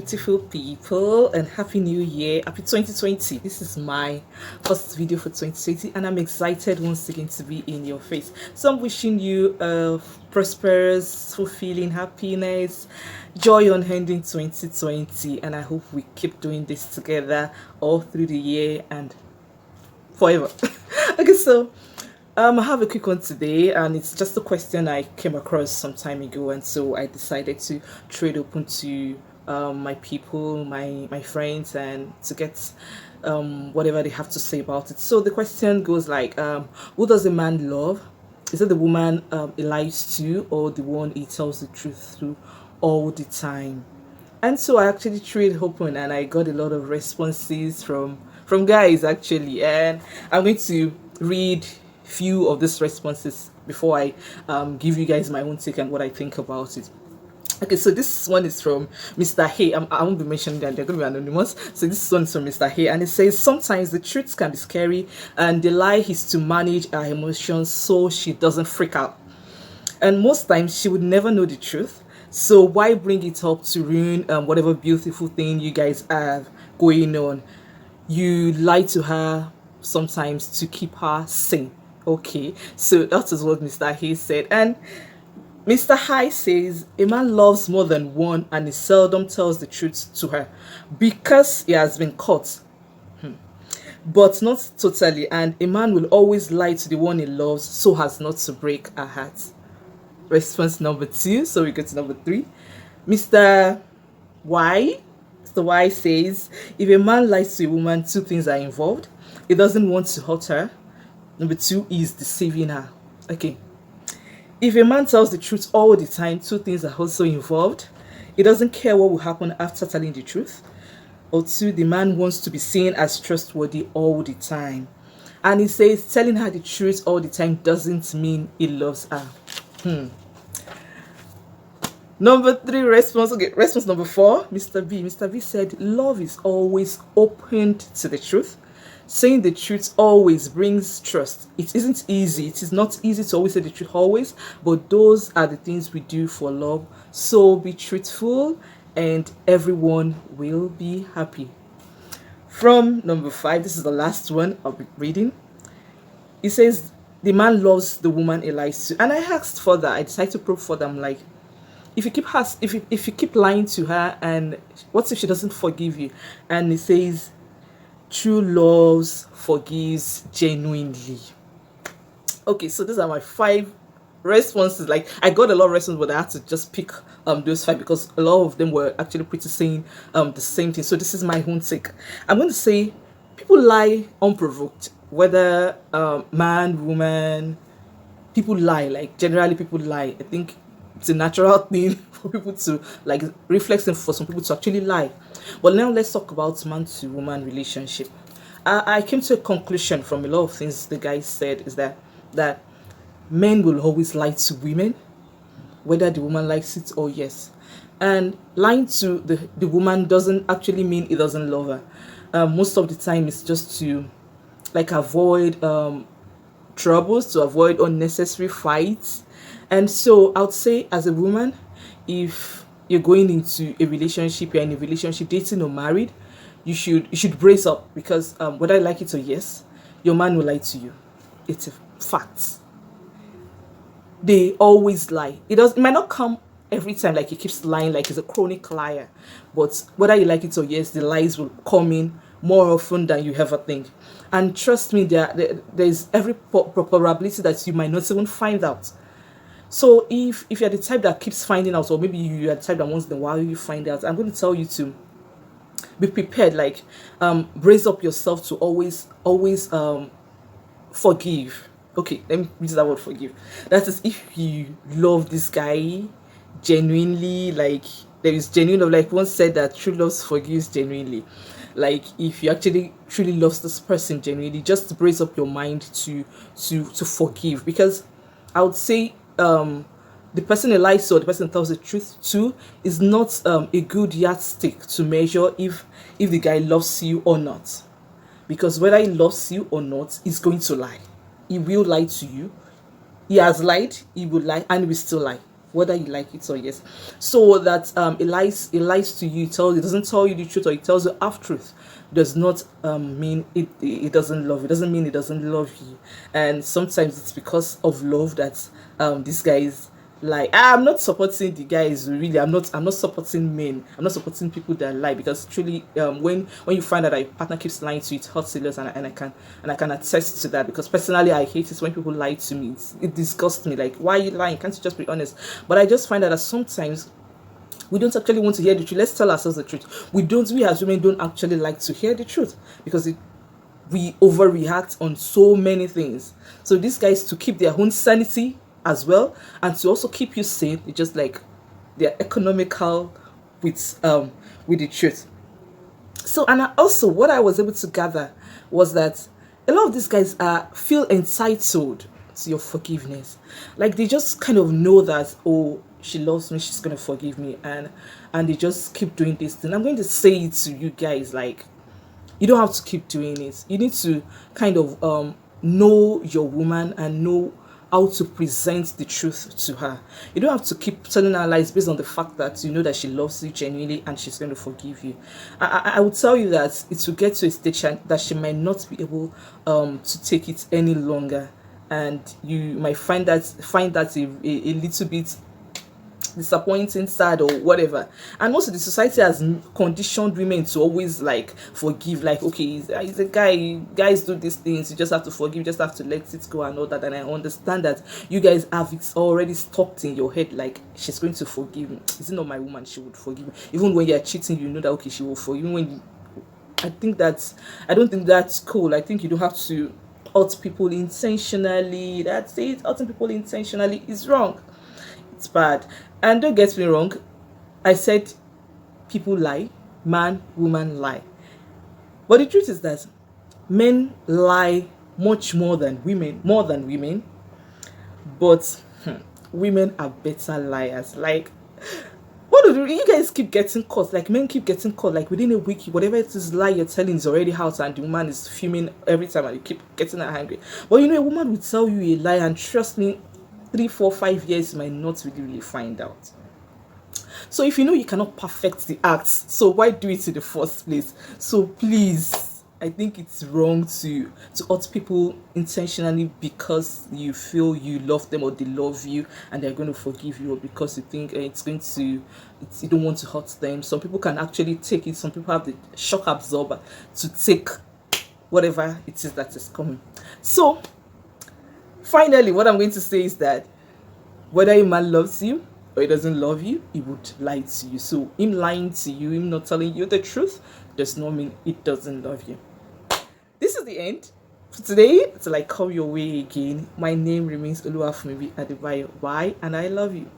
beautiful people, and happy new year. Happy 2020. This is my first video for 2020 and I'm excited once again to be in your face. So I'm wishing you a prosperous, fulfilling happiness, joy on ending 2020, and I hope we keep doing this together all through the year and forever. Okay, so I have a quick one today, and it's just a question I came across some time ago, and so I decided to trade open to my people, my friends, and to get whatever they have to say about it. So the question goes like, who does a man love? Is it the woman he lies to, or the one he tells the truth to all the time? And so I actually trade open, and I got a lot of responses from guys actually, and I'm going to read few of these responses before I give you guys my own take and what I think about it. Okay, so this one is from Mr. Hay. I won't be mentioning that, they're going to be anonymous. So this one is from Mr. Hay, and it says, sometimes the truth can be scary, and the lie is to manage her emotions so she doesn't freak out. And most times she would never know the truth. So why bring it up to ruin whatever beautiful thing you guys have going on? You lie to her sometimes to keep her sane. Okay, so that is what Mr. Hayes said. And Mr. High says a man loves more than one and he seldom tells the truth to her because he has been caught. But not totally, and a man will always lie to the one he loves so as not to break her heart. Response number 2. So we go to number 3. Mr. Y. Mr. Y says if a man lies to a woman, two things are involved. He doesn't want to hurt her. Number 2 is deceiving her. Okay. If a man tells the truth all the time, two things are also involved. He doesn't care what will happen after telling the truth. Or 2, the man wants to be seen as trustworthy all the time. And he says telling her the truth all the time doesn't mean he loves her. Number 3 response. Okay, response number 4, Mr. B. Mr. B said love is always opened to the truth. Saying the truth always brings trust. It isn't easy. It is not easy to always say the truth always, but those are the things we do for love. So be truthful and everyone will be happy. From number 5, this is the last one I'll be reading. It says the man loves the woman he lies to. And I asked further, I decided to probe further. I'm like, if you keep lying to her, and what if she doesn't forgive you? And it says true love forgives genuinely. Okay, so these are my 5 responses. Like, I got a lot of responses, but I had to just pick those 5 because a lot of them were actually pretty saying the same thing. So this is my own take. I'm going to say people lie unprovoked, whether man, woman, people lie. Like, generally people lie. I think it's a natural thing for people to, like, reflex, and for some people to actually lie. But now let's talk about man to woman relationship. I came to a conclusion from a lot of things the guy said, is that men will always lie to women, whether the woman likes it or yes. And lying to the woman doesn't actually mean he doesn't love her. Most of the time it's just to, like, avoid troubles, to avoid unnecessary fights. And so I would say, as a woman, if you're going into a relationship, you're in a relationship, dating or married, you should brace up, because whether I like it or yes, your man will lie to you. It's a fact. They always lie. It might not come every time, like he keeps lying, like he's a chronic liar, but whether you like it or yes, the lies will come in more often than you ever think. And trust me, there's every probability that you might not even find out. So if you're the type that keeps finding out, or maybe you're the type that once in a while you find out, I'm going to tell you to be prepared. Like, brace up yourself to always forgive. Okay, let me use that word, forgive. That is, if you love this guy genuinely, like, there is genuine love. Like one said, that true love forgives genuinely. Like, if you actually truly love this person genuinely, just brace up your mind to forgive. Because I would say the person who lies to, or the person who tells the truth to, is not a good yardstick to measure if the guy loves you or not. Because whether he loves you or not, he's going to lie. He will lie to you. He has lied, he will lie, and he will still lie. whether you like it or yes. So that it lies to you, it doesn't tell you the truth, or it tells you half truth, does not mean it doesn't love you. It doesn't mean it doesn't love you. And sometimes it's because of love that this guy is like, I'm not supporting the guys, really. I'm not supporting men. I'm not supporting people that lie, because truly when you find out that your partner keeps lying to you, it hurts a lot. And I can attest to that, because personally I hate it when people lie to me. It disgusts me. Like, why are you lying? Can't you just be honest? But I just find out that sometimes we don't actually want to hear the truth. Let's tell ourselves the truth. We as women don't actually like to hear the truth, because we overreact on so many things. So these guys, to keep their own sanity as well, and to also keep you sane, it's just like they're economical with the truth. So, and also what I was able to gather was that a lot of these guys feel entitled to your forgiveness. Like, they just kind of know that, oh, she loves me, she's gonna forgive me, and they just keep doing this thing. I'm going to say it to you guys, like, you don't have to keep doing it. You need to kind of know your woman and know how to present the truth to her. You don't have to keep telling her lies based on the fact that you know that she loves you genuinely and she's going to forgive you. I would tell you that it will get to a stage that she might not be able to take it any longer, and you might find that a little bit disappointing, sad, or whatever. And most of the society has conditioned women to always like forgive, like, okay, he's a guy, guys do these things, you just have to forgive, you just have to let it go and all that. And I understand that you guys have it already stocked in your head, like, she's going to forgive me, is it not my woman, she would forgive me. Even when you're cheating, you know that, okay, she will forgive. Even when I don't think that's cool. I think you don't have to hurt people intentionally. That's it. Hurting people intentionally is wrong. It's bad. And don't get me wrong, I said people lie, man, woman lie. But the truth is that men lie much more than women, but women are better liars. Like, what do you guys keep getting caught? Like, men keep getting caught, like, within a week, whatever it is lie you're telling is already out, and the woman is fuming every time, and you keep getting her angry. But you know, a woman will tell you a lie, and trust me, 3, 4, 5 years you might not really find out. So if you know you cannot perfect the act, so why do it in the first place? So please, I think it's wrong to hurt people intentionally because you feel you love them or they love you and they're going to forgive you, or because you think you don't want to hurt them. Some people can actually take it. Some people have the shock absorber to take whatever it is that is coming. So finally, what I'm going to say is that whether a man loves you or he doesn't love you, he would lie to you. So him lying to you, him not telling you the truth, does not mean he doesn't love you. This is the end for today. Till I come your way again, my name remains Oluwafumi Adebayo. Bye, and I love you.